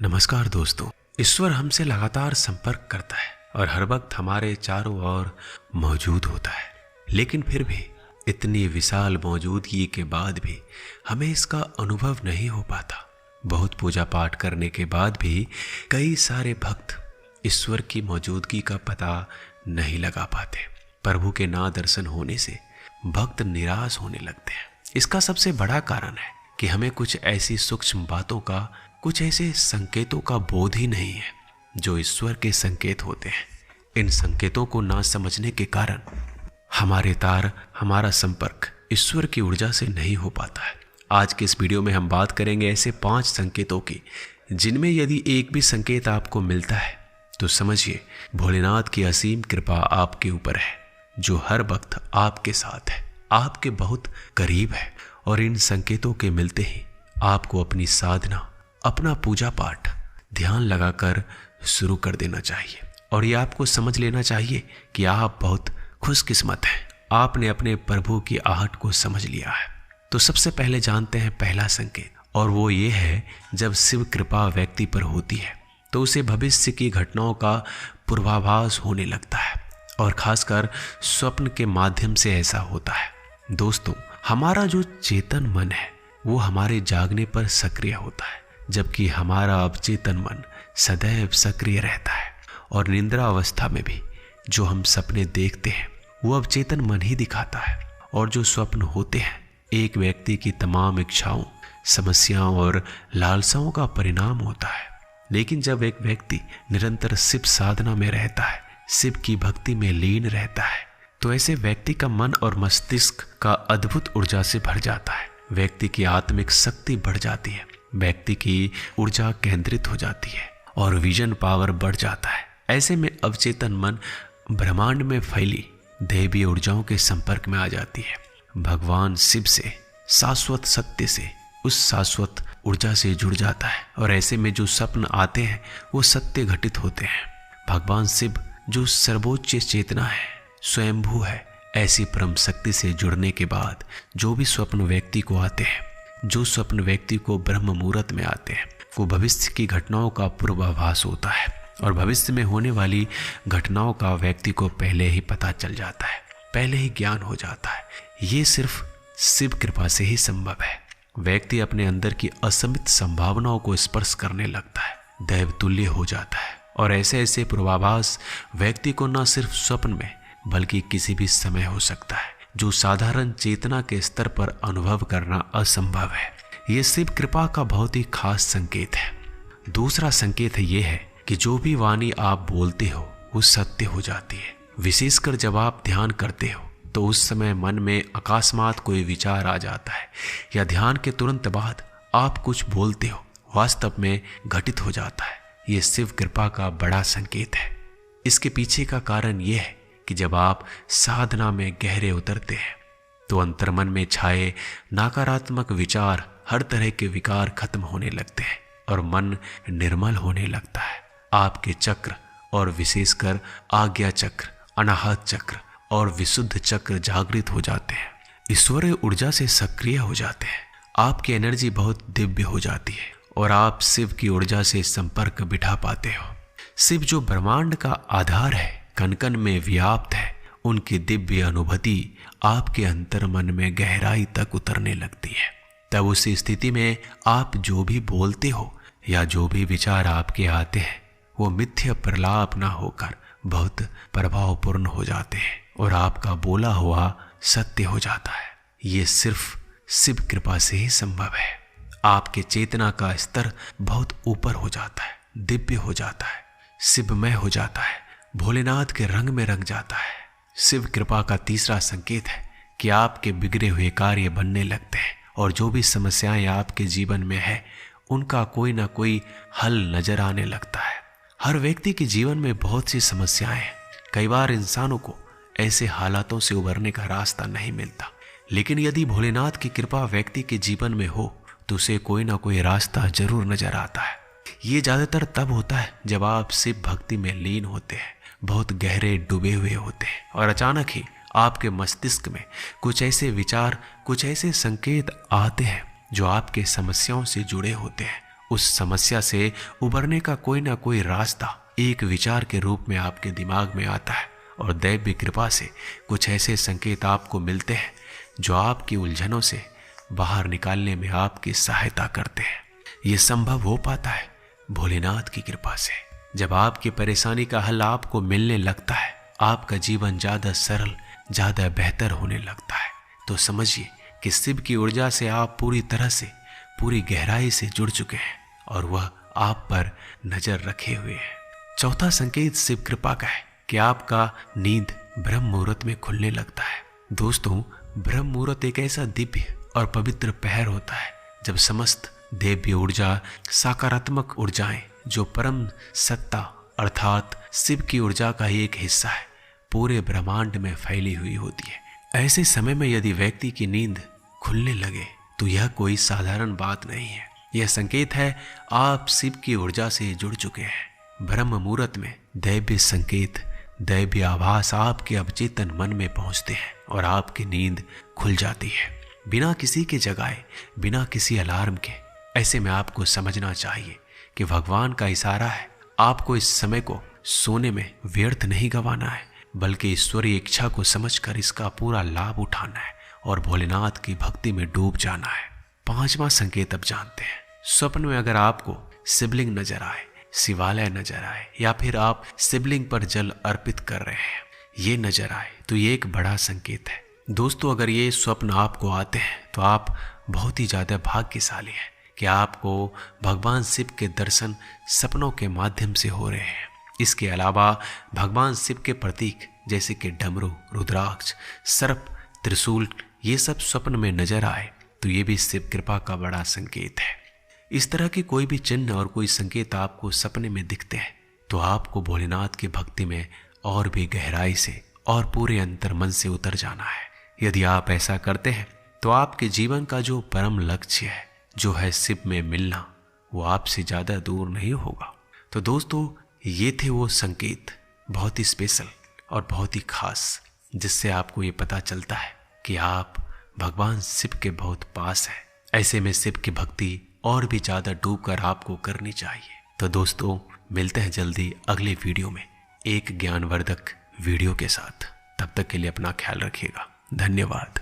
नमस्कार दोस्तों। ईश्वर हमसे लगातार संपर्क करता है और हर वक्त हमारे चारों ओर मौजूद होता है, लेकिन फिर भी इतनी विशाल मौजूदगी के बाद भी हमें इसका अनुभव नहीं हो पाता। बहुत पूजा पाठ करने के बाद भी कई सारे भक्त ईश्वर की मौजूदगी का पता नहीं लगा पाते। प्रभु के ना दर्शन होने से भक्त निराश होने लगते हैं। इसका सबसे बड़ा कारण है कि हमें कुछ ऐसी सूक्ष्म बातों का, कुछ ऐसे संकेतों का बोध ही नहीं है जो ईश्वर के संकेत होते हैं। इन संकेतों को ना समझने के कारण हमारा संपर्क ईश्वर की ऊर्जा से नहीं हो पाता है। आज के इस वीडियो में हम बात करेंगे ऐसे 5 संकेतों की, जिनमें यदि एक भी संकेत आपको मिलता है तो समझिए भोलेनाथ की असीम कृपा आपके ऊपर है, जो हर वक्त आपके साथ है, आपके बहुत करीब है। और इन संकेतों के मिलते ही आपको अपनी साधना, अपना पूजा पाठ ध्यान लगाकर शुरू कर देना चाहिए। और ये आपको समझ लेना चाहिए कि आप बहुत खुशकिस्मत हैं, आपने अपने प्रभु की आहट को समझ लिया है। तो सबसे पहले जानते हैं पहला संकेत, और वो ये है जब शिव कृपा व्यक्ति पर होती है तो उसे भविष्य की घटनाओं का पूर्वाभास होने लगता है, और खासकर स्वप्न के माध्यम से ऐसा होता है। दोस्तों, हमारा जो चेतन मन है वो हमारे जागने पर सक्रिय होता है, जबकि हमारा अवचेतन मन सदैव सक्रिय रहता है। और निद्रा अवस्था में भी जो हम सपने देखते हैं वो अवचेतन मन ही दिखाता है। और जो स्वप्न होते हैं एक व्यक्ति की तमाम इच्छाओं, समस्याओं और लालसाओं का परिणाम होता है। लेकिन जब एक व्यक्ति निरंतर शिव साधना में रहता है, शिव की भक्ति में लीन रहता है, तो ऐसे व्यक्ति का मन और मस्तिष्क का अद्भुत ऊर्जा से भर जाता है। व्यक्ति की आत्मिक शक्ति बढ़ जाती है, व्यक्ति की ऊर्जा केंद्रित हो जाती है और विजन पावर बढ़ जाता है। ऐसे में अवचेतन मन ब्रह्मांड में फैली दैवीय ऊर्जाओं के संपर्क में आ जाती है। भगवान शिव से, शाश्वत सत्य से, उस शाश्वत ऊर्जा से जुड़ जाता है। और ऐसे में जो स्वप्न आते हैं वो सत्य घटित होते हैं। भगवान शिव जो सर्वोच्च चेतना है, स्वयंभू है, ऐसी परम शक्ति से जुड़ने के बाद जो भी स्वप्न व्यक्ति को आते हैं, जो स्वप्न व्यक्ति को ब्रह्म मुहूर्त में आते हैं, वो भविष्य की घटनाओं का पूर्वाभास होता है। और भविष्य में होने वाली घटनाओं का व्यक्ति को पहले ही पता चल जाता है, पहले ही ज्ञान हो जाता है। ये सिर्फ शिव कृपा से ही संभव है। व्यक्ति अपने अंदर की असीमित संभावनाओं को स्पर्श करने लगता है, दैवतुल्य हो जाता है। और ऐसे ऐसे पूर्वाभास व्यक्ति को न सिर्फ स्वप्न में बल्कि किसी भी समय हो सकता है, जो साधारण चेतना के स्तर पर अनुभव करना असंभव है। ये शिव कृपा का बहुत ही खास संकेत है। दूसरा संकेत ये है कि जो भी वाणी आप बोलते हो वो सत्य हो जाती है। विशेषकर जब आप ध्यान करते हो तो उस समय मन में अकस्मात कोई विचार आ जाता है, या ध्यान के तुरंत बाद आप कुछ बोलते हो, वास्तव में घटित हो जाता है। ये शिव कृपा का बड़ा संकेत है। इसके पीछे का कारण यह है कि जब आप साधना में गहरे उतरते हैं तो अंतर्मन में छाए नकारात्मक विचार, हर तरह के विकार खत्म होने लगते हैं और मन निर्मल होने लगता है। आपके चक्र, और विशेषकर आज्ञा चक्र, अनाहत चक्र और विशुद्ध चक्र जागृत हो जाते हैं, ईश्वरीय ऊर्जा से सक्रिय हो जाते हैं। आपकी एनर्जी बहुत दिव्य हो जाती है और आप शिव की ऊर्जा से संपर्क बिठा पाते हो। शिव जो ब्रह्मांड का आधार है, कण कण में व्याप्त है, उनकी दिव्य अनुभूति आपके अंतर मन में गहराई तक उतरने लगती है। तब उस स्थिति में आप जो भी बोलते हो या जो भी विचार आपके आते हैं वो मिथ्या प्रलाप ना होकर बहुत प्रभावपूर्ण हो जाते हैं और आपका बोला हुआ सत्य हो जाता है। ये सिर्फ शिव कृपा से ही संभव है। आपके चेतना का स्तर बहुत ऊपर हो जाता है, दिव्य हो जाता है, शिवमय हो जाता है, भोलेनाथ के रंग में रंग जाता है। शिव कृपा का तीसरा संकेत है कि आपके बिगड़े हुए कार्य बनने लगते हैं और जो भी समस्याएं आपके जीवन में है उनका कोई ना कोई हल नजर आने लगता है। हर व्यक्ति के जीवन में बहुत सी समस्याएं हैं। कई बार इंसानों को ऐसे हालातों से उबरने का रास्ता नहीं मिलता, लेकिन यदि भोलेनाथ की कृपा व्यक्ति के जीवन में हो तो उसे कोई ना कोई रास्ता जरूर नजर आता है। ये ज्यादातर तब होता है जब आप शिव भक्ति में लीन होते हैं, बहुत गहरे डूबे हुए होते हैं और अचानक ही आपके मस्तिष्क में कुछ ऐसे विचार, कुछ ऐसे संकेत आते हैं जो आपके समस्याओं से जुड़े होते हैं। उस समस्या से उबरने का कोई ना कोई रास्ता एक विचार के रूप में आपके दिमाग में आता है और दैवीय कृपा से कुछ ऐसे संकेत आपको मिलते हैं जो आपकी उलझनों से बाहर निकालने में आपकी सहायता करते हैं। ये संभव हो पाता है भोलेनाथ की कृपा से। जब आपकी परेशानी का हल आपको मिलने लगता है, आपका जीवन ज्यादा सरल, ज्यादा बेहतर होने लगता है। तो समझिए कि शिव की ऊर्जा से आप पूरी तरह से, पूरी गहराई से जुड़ चुके हैं और वह आप पर नजर रखे हुए है। चौथा संकेत शिव कृपा का है कि आपका नींद ब्रह्म मुहूर्त में खुलने लगता है। दोस्तों, ब्रह्म मुहूर्त एक ऐसा दिव्य और पवित्र पहर होता है जब समस्त दैवीय ऊर्जा, सकारात्मक ऊर्जाएं जो परम सत्ता अर्थात शिव की ऊर्जा का ही एक हिस्सा है, पूरे ब्रह्मांड में फैली हुई होती है। ऐसे समय में यदि व्यक्ति की नींद खुलने लगे तो यह कोई साधारण बात नहीं है। यह संकेत है आप शिव की ऊर्जा से जुड़ चुके हैं। ब्रह्म मुहूर्त में दैवीय संकेत, दैवीय आभास आपके अवचेतन मन में पहुंचते हैं और आपकी नींद खुल जाती है बिना किसी के जगाए, बिना किसी अलार्म के। ऐसे में आपको समझना चाहिए कि भगवान का इशारा है। आपको इस समय को सोने में व्यर्थ नहीं गंवाना है, बल्कि ईश्वरीय इच्छा को समझकर इसका पूरा लाभ उठाना है और भोलेनाथ की भक्ति में डूब जाना है। पांचवा संकेत अब जानते हैं। स्वप्न में अगर आपको शिवलिंग नजर आए, शिवालय नजर आए या फिर आप शिवलिंग पर जल अर्पित कर रहे हैं, ये नजर आए तो ये एक बड़ा संकेत है। दोस्तों, अगर ये स्वप्न आपको आते हैं तो आप बहुत ही ज्यादा भाग्यशाली हैं कि आपको भगवान शिव के दर्शन सपनों के माध्यम से हो रहे हैं। इसके अलावा भगवान शिव के प्रतीक जैसे कि डमरू, रुद्राक्ष, सर्प, त्रिशूल, ये सब स्वप्न में नजर आए तो ये भी शिव कृपा का बड़ा संकेत है। इस तरह की कोई भी चिन्ह और कोई संकेत आपको सपने में दिखते हैं तो आपको भोलेनाथ की भक्ति में और भी गहराई से और पूरे अंतर मन से उतर जाना है। यदि आप ऐसा करते हैं तो आपके जीवन का जो परम लक्ष्य है, जो है शिव में मिलना, वो आपसे ज्यादा दूर नहीं होगा। तो दोस्तों, ये थे वो संकेत, बहुत ही स्पेशल और बहुत ही खास, जिससे आपको ये पता चलता है कि आप भगवान शिव के बहुत पास हैं। ऐसे में शिव की भक्ति और भी ज्यादा डूबकर आपको करनी चाहिए। तो दोस्तों, मिलते हैं जल्दी अगले वीडियो में एक ज्ञानवर्धक वीडियो के साथ। तब तक के लिए अपना ख्याल रखिएगा। धन्यवाद।